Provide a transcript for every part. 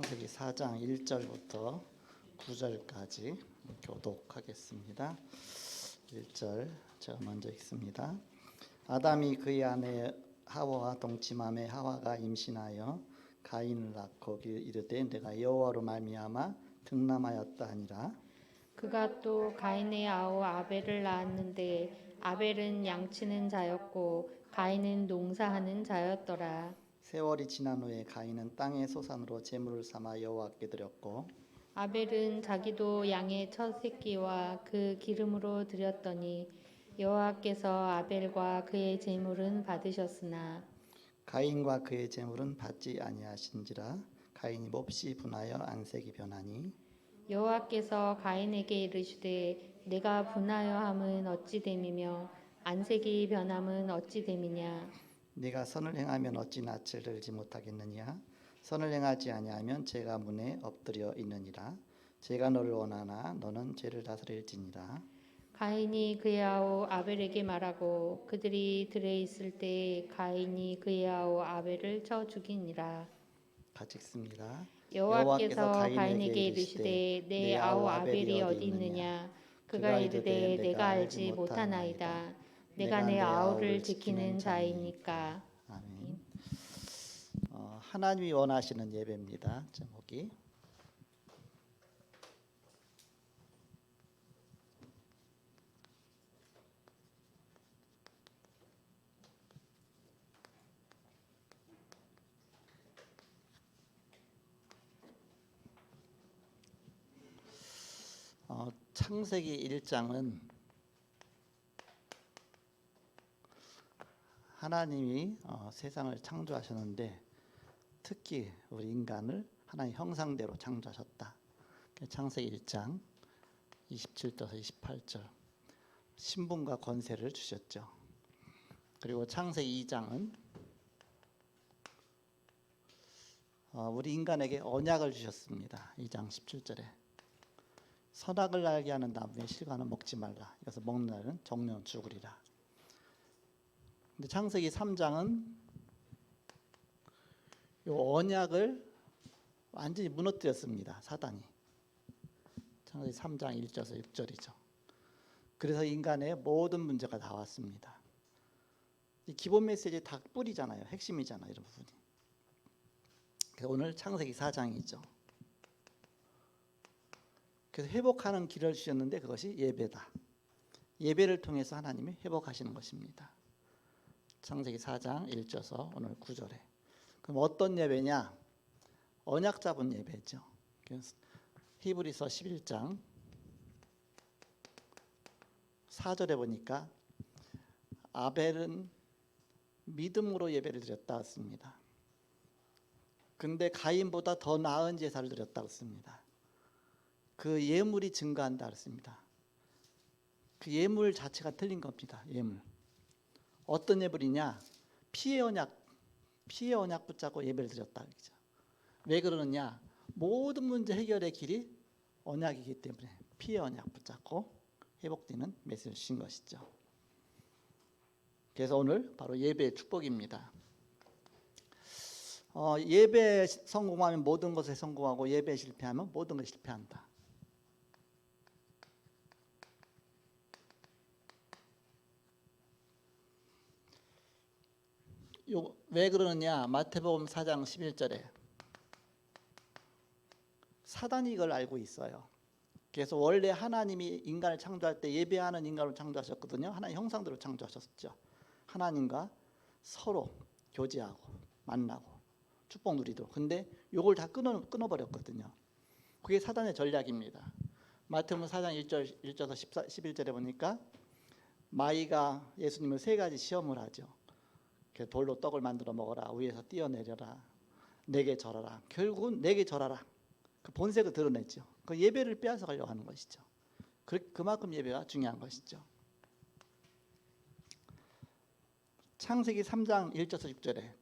창세기 4장 1절부터 9절까지 교독하겠습니다. 1절 제가 먼저 읽습니다. 아담이 그의 아내 하와와 동침함에 하와가 임신하여 가인을 낳고 이르되 내가 여호와로 말미암아 등남하였다 하니라. 그가 또 가인의 아우 아벨을 낳았는데 아벨은 양치는 자였고 가인은 농사하는 자였더라. 세월이 지난 후에 가인은 땅의 소산으로 제물을 삼아 여호와께 드렸고 아벨은 자기도 양의 첫 새끼와 그 기름으로 드렸더니 여호와께서 아벨과 그의 제물은 받으셨으나 가인과 그의 제물은 받지 아니하신지라. 가인이 몹시 분하여 안색이 변하니 여호와께서 가인에게 이르시되 내가 분하여 함은 어찌 됨이며 안색이 변함은 어찌 됨이냐. 네가 선을 행하면 어찌 낯을 들지 못하겠느냐. 선을 행하지 아니하면 죄가 문에 엎드려 있느니라. 죄가 너를 원하나 너는 죄를 다스릴지니라. 가인이 그의 아우 아벨에게 말하고 그들이 들에 있을 때 가인이 그의 아우 아벨을 쳐 죽이니라. 같이 읽습니다. 여호와께서 가인에게 이르시되 내 아우 아벨이 어디 있느냐. 그가 이르되 내가 알지 못하나이다. 내가 내 아우를 지키는 자이니까. 아멘. 하나님이 원하시는 예배입니다. 제목이 창세기 1장은 하나님이 세상을 창조하셨는데 특히 우리 인간을 하나님 형상대로 창조하셨다. 창세기 1장 27절에서 28절 신분과 권세를 주셨죠. 그리고 창세기 2장은 우리 인간에게 언약을 주셨습니다. 2장 17절에 선악을 알게 하는 나무의 실과는 먹지 말라. 이것을 먹는 날은 정령 죽으리라. 근데 창세기 3장은 이 언약을 완전히 무너뜨렸습니다. 사단이. 창세기 3장 1절에서 6절이죠. 그래서 인간의 모든 문제가 나왔습니다. 이 기본 메시지 다 뿌리잖아요. 핵심이잖아요. 이런 부분이. 그래서 오늘 창세기 4장이죠. 그래서 회복하는 길을 주셨는데 그것이 예배다. 예배를 통해서 하나님이 회복하시는 것입니다. 창세기 4장 1절에서 오늘 9절에. 그럼 어떤 예배냐? 언약 잡은 예배죠. 그래서 히브리서 11장 4절에 보니까 아벨은 믿음으로 예배를 드렸다 했습니다. 근데 가인보다 더 나은 제사를 드렸다고 했습니다. 그 예물이 증가한다 했습니다. 그 예물 자체가 틀린 겁니다. 예물. 어떤 예물이냐? 피의 언약 붙잡고 예배를 드렸다. 왜 그러느냐? 모든 문제 해결의 길이 언약이기 때문에 피의 언약 붙잡고 회복되는 메시지를 주신 것이죠. 그래서 오늘 바로 예배의 축복입니다. 예배 성공하면 모든 것에 성공하고 예배 실패하면 모든 것에 실패한다. 왜 그러느냐? 마태복음 4장 11절에 사단이 이걸 알고 있어요. 그래서 원래 하나님이 인간을 창조할 때 예배하는 인간을 창조하셨거든요. 하나님 형상대로 창조하셨죠. 하나님과 서로 교제하고 만나고 축복 누리도록. 근데 이걸 다 끊어버렸거든요. 그게 사단의 전략입니다. 마태복음 4장 1절에서 11절에 보니까 마귀가 예수님을 세 가지 시험을 하죠. 돌로 떡을 만들어 먹어라. 위에서 뛰어내려라. 내게 절하라. 결국은 내게 절하라. 그 본색을 드러냈죠. 그 예배를 빼앗아가려고 하는 것이죠. 그만큼 예배가 중요한 것이죠. 창세기 3장 1절에서 6절에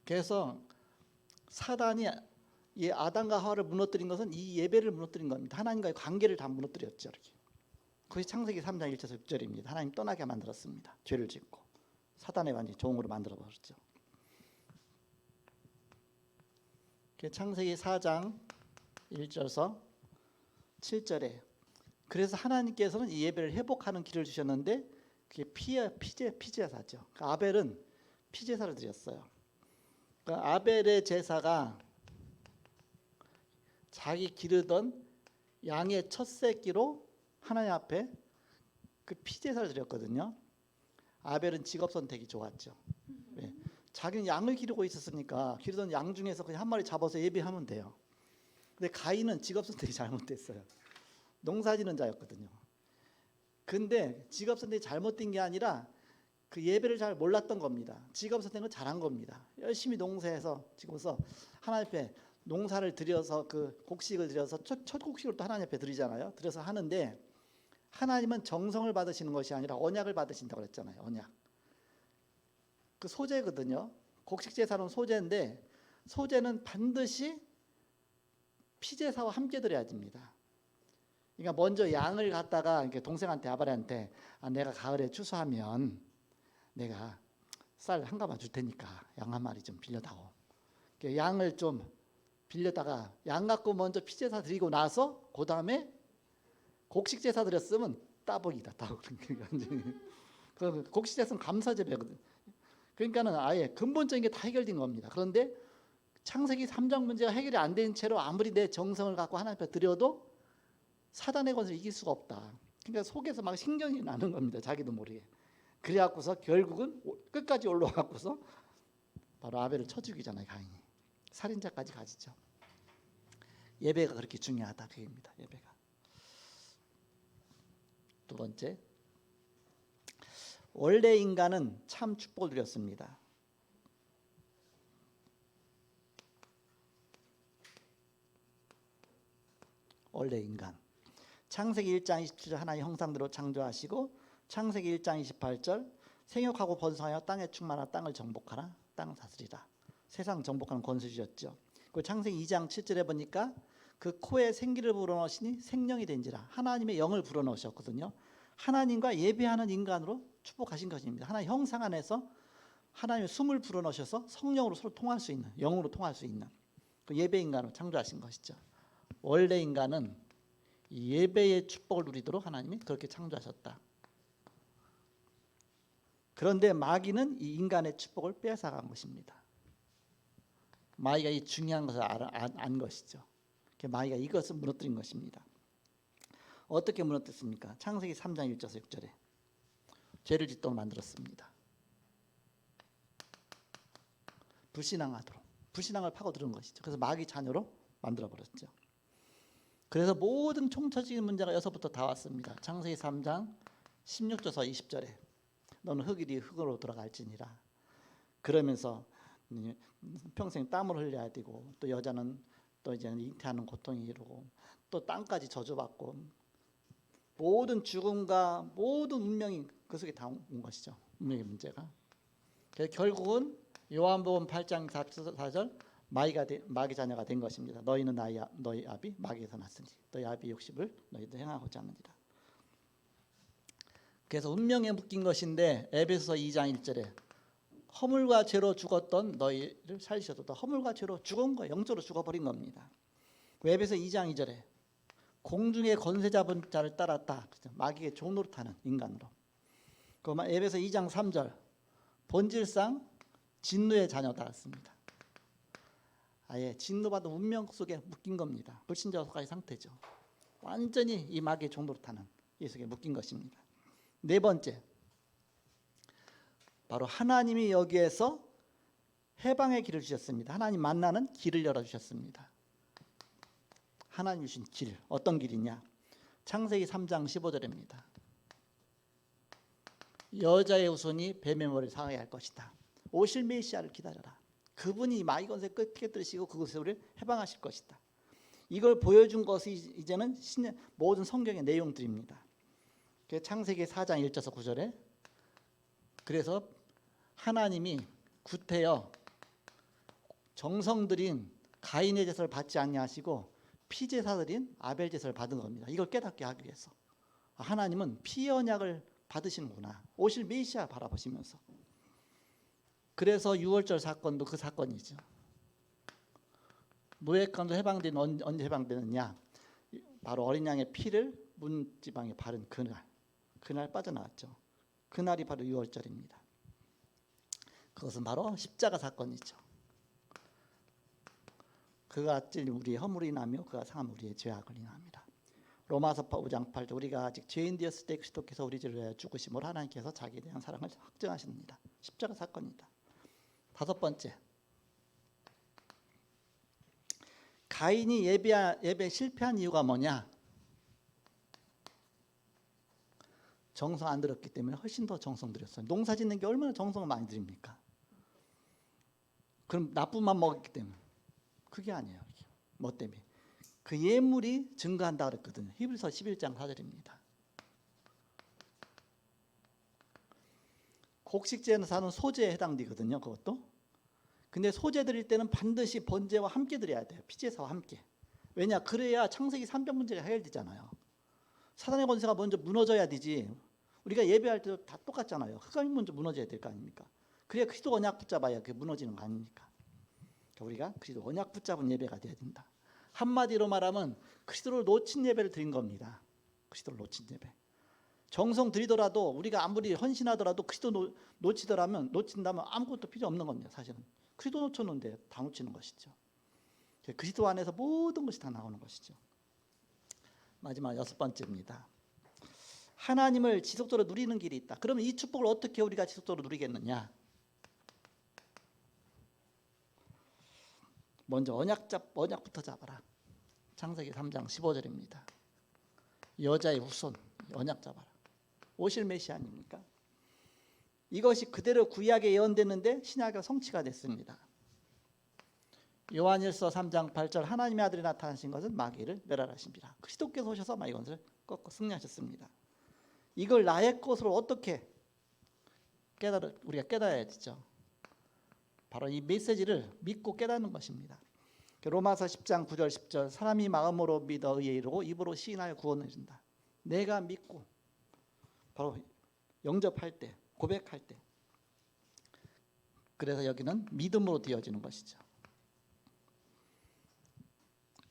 그래서 사단이 이 아담과 하와를 무너뜨린 것은 이 예배를 무너뜨린 겁니다. 하나님과의 관계를 다 무너뜨렸죠. 이렇게. 그것이 창세기 3장 1절에서 6절입니다. 하나님 떠나게 만들었습니다. 죄를 짓고 사단의 완전히 종으로 만들어버렸죠. 창세기 4장 1절에서 7절에 그래서 하나님께서는 이 예배를 회복하는 길을 주셨는데 그게 피제사죠. 그러니까 아벨은 피제사를 드렸어요. 그러니까 아벨의 제사가 자기 기르던 양의 첫 새끼로 하나님 앞에 그 피제사를 드렸거든요. 아벨은 직업 선택이 좋았죠. 왜? 자기는 양을 기르고 있었으니까 기르던 양 중에서 그냥 한 마리 잡아서 예배하면 돼요. 근데 가인은 직업 선택이 잘못됐어요. 농사지는 자였거든요. 근데 직업 선택이 잘못된 게 아니라 그 예배를 잘 몰랐던 겁니다. 직업 선택은 잘한 겁니다. 열심히 농사해서 지금서 하나님 앞에 농사를 들여서 그 곡식을 들여서 첫 곡식을 또 하나님 앞에 드리잖아요. 드려서 하는데 하나님은 정성을 받으시는 것이 아니라 언약을 받으신다고 그랬잖아요. 언약. 그 소제거든요. 곡식 제사는 소제인데 소제는 반드시 피제사와 함께 드려야 됩니다. 그러니까 먼저 양을 갖다가 이렇게 동생한테 아발한테 내가 가을에 추수하면 내가 쌀 한 가마 줄 테니까 양 한 마리 좀 빌려다오. 양을 좀 빌려다가 양 갖고 먼저 피제사 드리고 나서 그 다음에 곡식 제사 드렸으면 따복이다. 따복. 그 곡식 제사는 감사제배거든. 그러니까는 아예 근본적인 게 다 해결된 겁니다. 그런데 창세기 3장 문제가 해결이 안 된 채로 아무리 내 정성을 갖고 하나님 앞에 드려도 사단의 권세를 이길 수가 없다. 그러니까 속에서 막 신경이 나는 겁니다. 자기도 모르게. 그래갖고서 결국은 끝까지 올라와갖고서 바로 아벨을 쳐 죽이잖아요. 가인이. 살인자까지 가지죠. 예배가 그렇게 중요하다. 그입니다. 예배가. 두 번째, 원래 인간은 참 축복을 누렸습니다. 원래 인간. 창세기 1장 27절 하나님 형상대로 창조하시고 창세기 1장 28절 생육하고 번성하여 땅에 충만하라 땅을 정복하라 땅을 다스리라 세상 정복하는 권세 주셨죠. 그 창세기 2장 7절에 보니까 그 코에 생기를 불어넣으시니 생명이 된지라 하나님의 영을 불어넣으셨거든요. 하나님과 예배하는 인간으로 축복하신 것입니다. 하나님 형상 안에서 하나님의 숨을 불어넣으셔서 성령으로 서로 통할 수 있는 영으로 통할 수 있는 그 예배 인간으로 창조하신 것이죠. 원래 인간은 예배의 축복을 누리도록 하나님이 그렇게 창조하셨다. 그런데 마귀는 이 인간의 축복을 빼앗아간 것입니다. 마귀가 이 중요한 것을 안 것이죠. 마귀가 이것을 무너뜨린 것입니다. 어떻게 무너뜨렸습니까? 창세기 3장 1절에서 6절에 죄를 짓도록 만들었습니다. 불신앙하도록 불신앙을 파고드는 것이죠. 그래서 마귀 자녀로 만들어버렸죠. 그래서 모든 총체적인 문제가 여기서부터 다 왔습니다. 창세기 3장 16절에서 20절에 너는 흙이니 흙으로 돌아갈지니라. 그러면서 평생 땀을 흘려야 되고 또 여자는 또 이제는 잉태하는 고통이 이르고 또 땅까지 저주받고 모든 죽음과 모든 운명이 그 속에 다 온 것이죠. 운명의 문제가. 그래서 결국은 요한복음 8장 4절 마귀 자녀가 된 것입니다. 너희는 너희 아비 마귀에서 났으니 너희 아비 욕심을 너희도 행하고자 하느니라. 그래서 운명에 묶인 것인데 에베소서 2장 1절에 허물과 죄로 죽었던 너희를 살리셔도 허물과 죄로 죽은 거예요. 영적으로 죽어버린 겁니다. 에베소서 2장 2절에 공중의 권세 잡은 자를 따랐다. 마귀의 종노릇하는 인간으로. 에베소 2장 3절 본질상 진노의 자녀다 습니다. 아예 진노받은 운명 속에 묶인 겁니다. 불신자 속까지 상태죠. 완전히 이 마귀의 종노릇하는 이 속에 묶인 것입니다. 네 번째, 바로 하나님이 여기에서 해방의 길을 주셨습니다. 하나님 만나는 길을 열어주셨습니다. 하나님 주신 길, 어떤 길이냐? 창세기 3장 15절입니다. 여자의 후손이 뱀의 머리를 상하게 할 것이다. 오실 메시아를 기다려라. 그분이 마귀 권세 깨뜨리시고 그것을 우리를 해방하실 것이다. 이걸 보여준 것이 이제는 모든 성경의 내용들입니다. 창세기 4장 1절에서 9절에 그래서 하나님이 구태여 정성 들인 가인의 제사를 받지 아니하시고 피제사 드린 아벨 제사를 받은 겁니다. 이걸 깨닫게 하기 위해서. 하나님은 피 언약을 받으시는구나. 오실 메시아 바라보시면서. 그래서 6월절 사건도 그 사건이죠. 노예권도 해방된 언제 해방되느냐? 바로 어린 양의 피를 문지방에 바른 그날 빠져나왔죠. 그날이 바로 6월절입니다. 그것은 바로 십자가 사건이죠. 그가 찔린 우리의 허물을 인하며 그가 상함 우리의 죄악을 인합니다. 로마서 5장 8절 우리가 아직 죄인 되었을 때 그리스도께서 우리 죄를 위하여 죽으심으로 하나님께서 자기에 대한 사랑을 확증하십니다. 십자가 사건이다. 다섯 번째, 가인이 예배 실패한 이유가 뭐냐? 정성 안 들였기 때문에 훨씬 더 정성 들였어요. 농사 짓는 게 얼마나 정성을 많이 들입니까? 그럼 나쁜만 먹었기 때문에. 그게 아니에요. 뭐 때문에? 그 예물이 증거한다 그랬거든요. 히브리서 11장 4절입니다. 곡식제사는 소제에 해당되거든요. 그것도. 근데 소제 드릴 때는 반드시 번제와 함께 드려야 돼요. 피제사와 함께. 왜냐? 그래야 창세기 3장 문제가 해결되잖아요. 사단의 권세가 먼저 무너져야 되지. 우리가 예배할 때도 다 똑같잖아요. 흑암이 먼저 무너져야 될 거 아닙니까? 그래야 그리스도 언약 붙잡아야 그게 무너지는 거 아닙니까? 그러니까 우리가 그리스도 언약 붙잡은 예배가 돼야 된다. 한마디로 말하면 그리스도를 놓친 예배를 드린 겁니다. 그리스도를 놓친 예배. 정성 들이더라도 우리가 아무리 헌신하더라도 그리스도 놓친다면 아무것도 필요 없는 겁니다. 사실은 그리스도 놓쳤는데 다 놓치는 것이죠. 그리스도 안에서 모든 것이 다 나오는 것이죠. 마지막 6번째입니다. 하나님을 지속적으로 누리는 길이 있다. 그러면 이 축복을 어떻게 우리가 지속적으로 누리겠느냐? 먼저 언약부터 잡아라. 창세기 3장 15절입니다. 여자의 후손 언약 잡아라. 오실 메시아 아닙니까? 이것이 그대로 구약에 예언됐는데 신약에 성취가 됐습니다. 요한일서 3장 8절 하나님의 아들이 나타나신 것은 마귀를 멸하심이라. 그리스도께서 오셔서 이것을 꺾고 승리하셨습니다. 이걸 나의 것으로 어떻게 우리가 깨달아야 되죠. 바로 이 메시지를 믿고 깨닫는 것입니다. 로마서 10장 9절 10절 사람이 마음으로 믿어 의에 이르고 입으로 시인하여 구원을 준다. 내가 믿고 바로 영접할 때 고백할 때 그래서 여기는 믿음으로 되어지는 것이죠.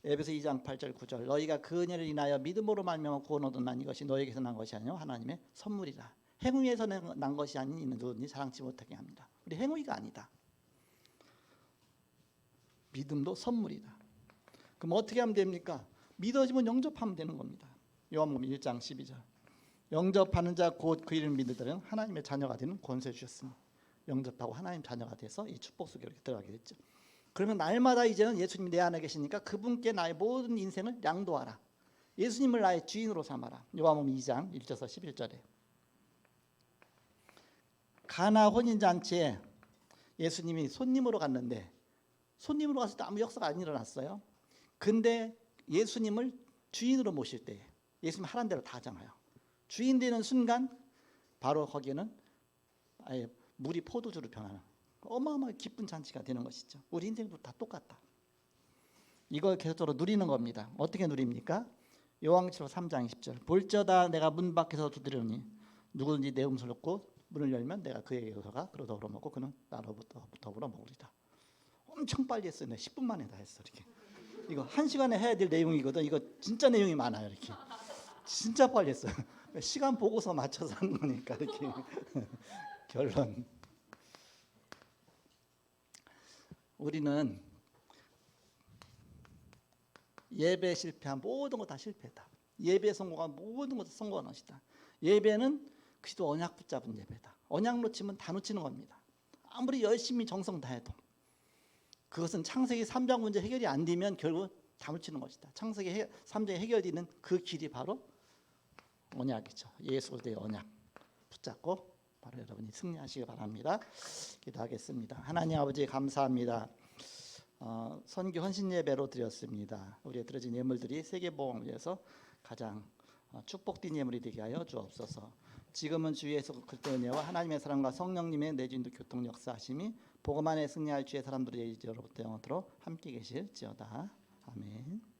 에베소 2장 8절 9절 너희가 그 은혜를 인하여 믿음으로 말미암아 구원 얻었나니 이것이 너에게서 난 것이 아니요 하나님의 선물이라. 행위에서 난 것이 아닌 이는 누구든지 자랑치 못하게 합니다. 우리 행위가 아니다. 믿음도 선물이다. 그럼 어떻게 하면 됩니까? 믿어지면 영접하면 되는 겁니다. 요한복음 1장 12절 영접하는 자 곧 그 이름을 믿으들은 하나님의 자녀가 되는 권세 주셨으니 영접하고 하나님 자녀가 돼서 이 축복 속에 이렇게 들어가게 됐죠. 그러면 날마다 이제는 예수님이 내 안에 계시니까 그분께 나의 모든 인생을 양도하라. 예수님을 나의 주인으로 삼아라. 요한복음 2장 1절에서 11절에 가나 혼인잔치에 예수님이 손님으로 갔는데 손님으로 갔을 때 아무 역사가 안 일어났어요. 근데 예수님을 주인으로 모실 때 예수님 하라는 대로 다 하잖아요. 주인 되는 순간 바로 거기에는 아예 물이 포도주로 변하는 어마어마하게 기쁜 잔치가 되는 것이죠. 우리 인생도 다 똑같다. 이걸 계속적으로 누리는 겁니다. 어떻게 누립니까? 요한계시록 3장 20절 볼저다 내가 문 밖에서 두드리니 누구든지 내 음소를 듣고 문을 열면 내가 그에게 들어가 그로 더불어 먹고 그는 나로부터 더불어 먹으리다. 엄청 빨리 했어요. 10분 만에 다 했어. 이렇게 이거 1시간에 해야 될 내용이거든. 이거 진짜 내용이 많아요. 이렇게 진짜 빨리 했어요. 시간 보고서 맞춰서 하는 거니까 이렇게 결론. 우리는 예배 실패한 모든 거 다 실패다. 예배 성공한 모든 것도 성공한 것이다. 예배는 그리스도 언약 붙잡은 예배다. 언약 놓치면 다 놓치는 겁니다. 아무리 열심히 정성 다해도 그것은 창세기 3장 문제 해결이 안 되면 결국 다 놓치는 것이다. 창세기 3장이 해결되는 그 길이 바로 언약이죠. 예수 그리스도의 언약 붙잡고 바로 여러분이 승리하시기 바랍니다. 기도하겠습니다. 하나님 아버지 감사합니다. 선교 헌신 예배로 드렸습니다. 우리의 드려진 예물들이 세계복음을 위해서 가장 축복된 예물이 되게 하여 주옵소서. 지금은 주 예수 그리스도의 은혜와 하나님의 사랑과 성령님의 내주인도 교통 역사하심이 복음 안에 승리할 주의 사람들의 이제로부터 영원토록 함께 계실지어다. 아멘.